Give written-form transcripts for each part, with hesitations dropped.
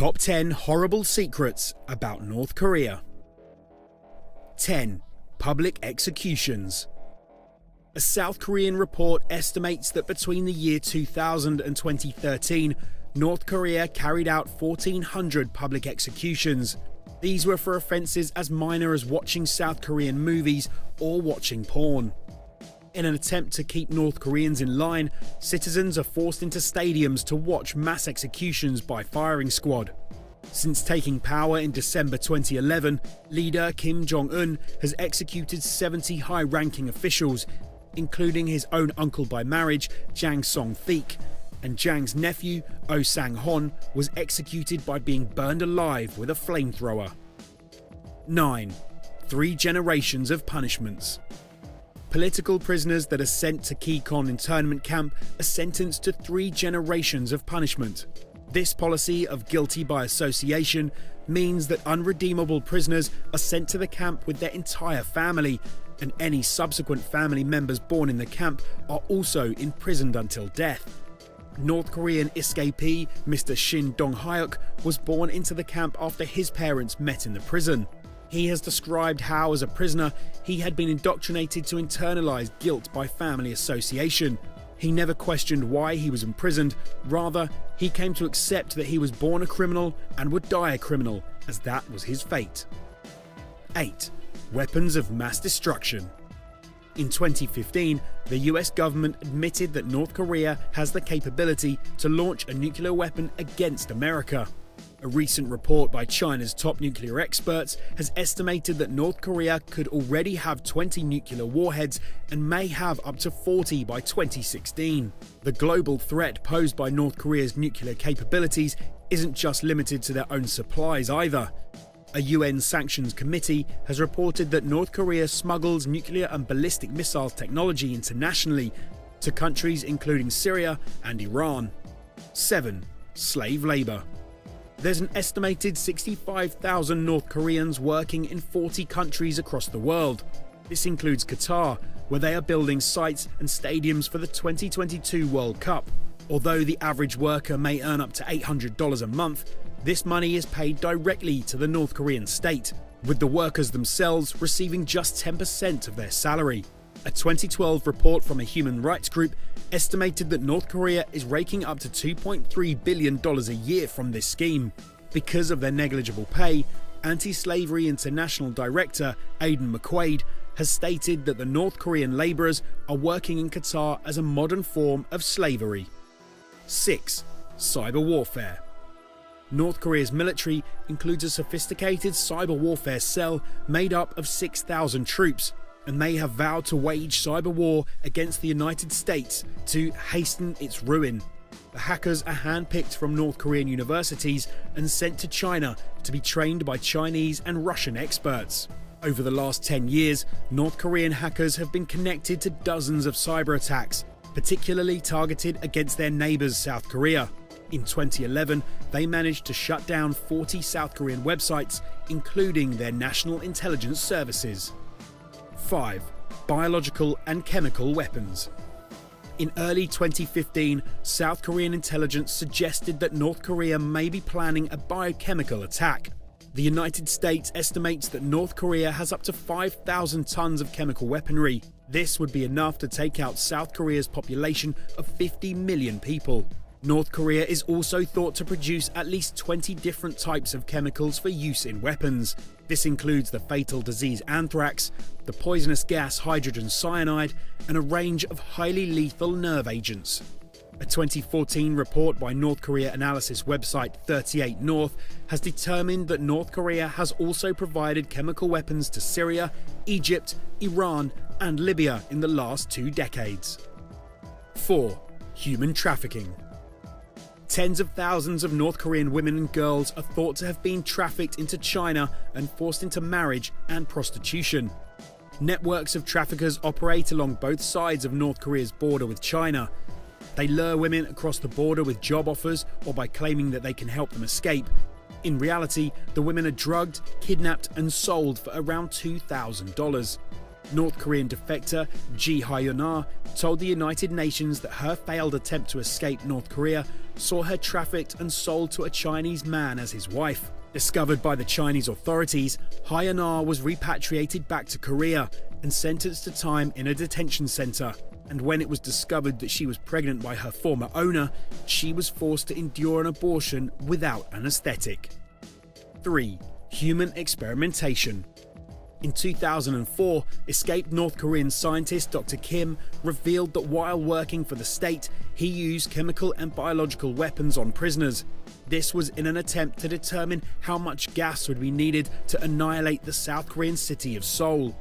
Top 10 horrible secrets about North Korea. 10. Public executions. A South Korean report estimates that between the year 2000 and 2013, North Korea carried out 1,400 public executions. These were for offences as minor as watching South Korean movies or watching porn. In an attempt to keep North Koreans in line, citizens are forced into stadiums to watch mass executions by firing squad. Since taking power in December 2011, leader Kim Jong-un has executed 70 high-ranking officials, including his own uncle by marriage, Jang Song-theek, and Jang's nephew, Oh Sang-hon, was executed by being burned alive with a flamethrower. 9. 3 generations of punishments. Political prisoners that are sent to Kikon internment camp are sentenced to 3 generations of punishment. This policy of guilty by association means that unredeemable prisoners are sent to the camp with their entire family, and any subsequent family members born in the camp are also imprisoned until death. North Korean escapee Mr. Shin Dong-hyuk was born into the camp after his parents met in the prison. He has described how, as a prisoner, he had been indoctrinated to internalize guilt by family association. He never questioned why he was imprisoned, rather, he came to accept that he was born a criminal and would die a criminal, as that was his fate. 8. Weapons of mass destruction. In 2015, the US government admitted that North Korea has the capability to launch a nuclear weapon against America. A recent report by China's top nuclear experts has estimated that North Korea could already have 20 nuclear warheads and may have up to 40 by 2016. The global threat posed by North Korea's nuclear capabilities isn't just limited to their own supplies either. A UN sanctions committee has reported that North Korea smuggles nuclear and ballistic missile technology internationally to countries including Syria and Iran. 7. Slave labour. There's an estimated 65,000 North Koreans working in 40 countries across the world. This includes Qatar, where they are building sites and stadiums for the 2022 World Cup. Although the average worker may earn up to $800 a month, this money is paid directly to the North Korean state, with the workers themselves receiving just 10% of their salary. A 2012 report from a human rights group estimated that North Korea is raking up to $2.3 billion a year from this scheme. Because of their negligible pay, Anti-Slavery International Director Aidan McQuaid has stated that the North Korean labourers are working in Qatar as a modern form of slavery. 6. Cyber warfare. North Korea's military includes a sophisticated cyber warfare cell made up of 6,000 troops, and they have vowed to wage cyber war against the United States to hasten its ruin. The hackers are handpicked from North Korean universities and sent to China to be trained by Chinese and Russian experts. Over the last 10 years, North Korean hackers have been connected to dozens of cyber attacks, particularly targeted against their neighbours South Korea. In 2011, they managed to shut down 40 South Korean websites, including their national intelligence services. 5. Biological and chemical weapons. In early 2015, South Korean intelligence suggested that North Korea may be planning a biochemical attack. The United States estimates that North Korea has up to 5,000 tons of chemical weaponry. This would be enough to take out South Korea's population of 50 million people. North Korea is also thought to produce at least 20 different types of chemicals for use in weapons. This includes the fatal disease anthrax, the poisonous gas hydrogen cyanide, and a range of highly lethal nerve agents. A 2014 report by North Korea analysis website 38 North has determined that North Korea has also provided chemical weapons to Syria, Egypt, Iran, and Libya in the last 2 decades. 4. Human trafficking. Tens of thousands of North Korean women and girls are thought to have been trafficked into China and forced into marriage and prostitution. Networks of traffickers operate along both sides of North Korea's border with China. They lure women across the border with job offers or by claiming that they can help them escape. In reality, the women are drugged, kidnapped and sold for around $2,000. North Korean defector Ji Wanr told the United Nations that her failed attempt to escape North Korea saw her trafficked and sold to a Chinese man as his wife. Discovered by the Chinese authorities, Wanr was repatriated back to Korea and sentenced to time in a detention center. And when it was discovered that she was pregnant by her former owner, she was forced to endure an abortion without anesthetic. 3. Human experimentation. In 2004, escaped North Korean scientist Dr. Kim revealed that while working for the state, he used chemical and biological weapons on prisoners. This was in an attempt to determine how much gas would be needed to annihilate the South Korean city of Seoul.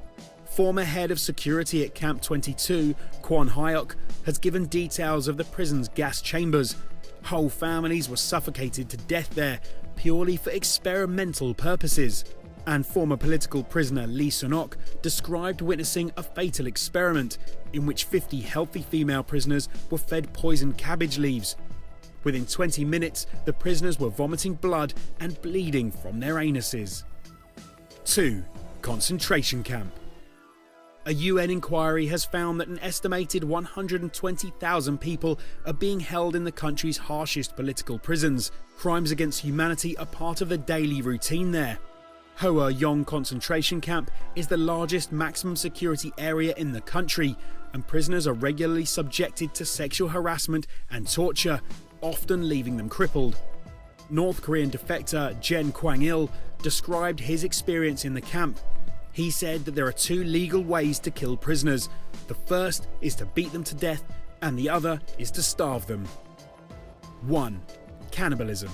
Former head of security at Camp 22, Kwon Hyuk, has given details of the prison's gas chambers. Whole families were suffocated to death there, purely for experimental purposes. And former political prisoner Lee Sun-ok described witnessing a fatal experiment in which 50 healthy female prisoners were fed poisoned cabbage leaves. Within 20 minutes, the prisoners were vomiting blood and bleeding from their anuses. 2. Concentration camp. A UN inquiry has found that an estimated 120,000 people are being held in the country's harshest political prisons. Crimes against humanity are part of the daily routine there. Hwa-Yong concentration camp is the largest maximum security area in the country, and prisoners are regularly subjected to sexual harassment and torture, often leaving them crippled. North Korean defector Jen Kwang-il described his experience in the camp. He said that there are two legal ways to kill prisoners. The first is to beat them to death, and the other is to starve them. 1. Cannibalism.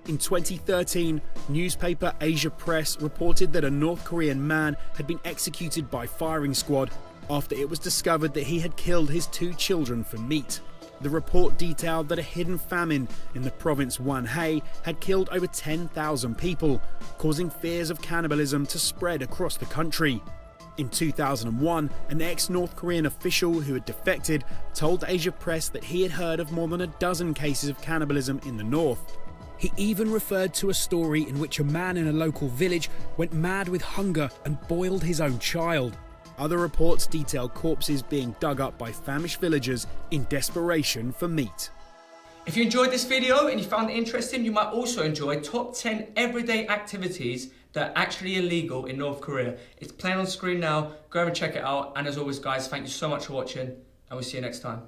In 2013, newspaper Asia Press reported that a North Korean man had been executed by firing squad after it was discovered that he had killed his 2 children for meat. The report detailed that a hidden famine in the province Wanr had killed over 10,000 people, causing fears of cannibalism to spread across the country. In 2001, an ex-North Korean official who had defected told Asia Press that he had heard of more than a dozen cases of cannibalism in the north. He even referred to a story in which a man in a local village went mad with hunger and boiled his own child. Other reports detail corpses being dug up by famished villagers in desperation for meat. If you enjoyed this video and you found it interesting, you might also enjoy top 10 everyday activities that are actually illegal in North Korea. It's playing on screen now. Go over and check it out. And as always, guys, thank you so much for watching, and we'll see you next time.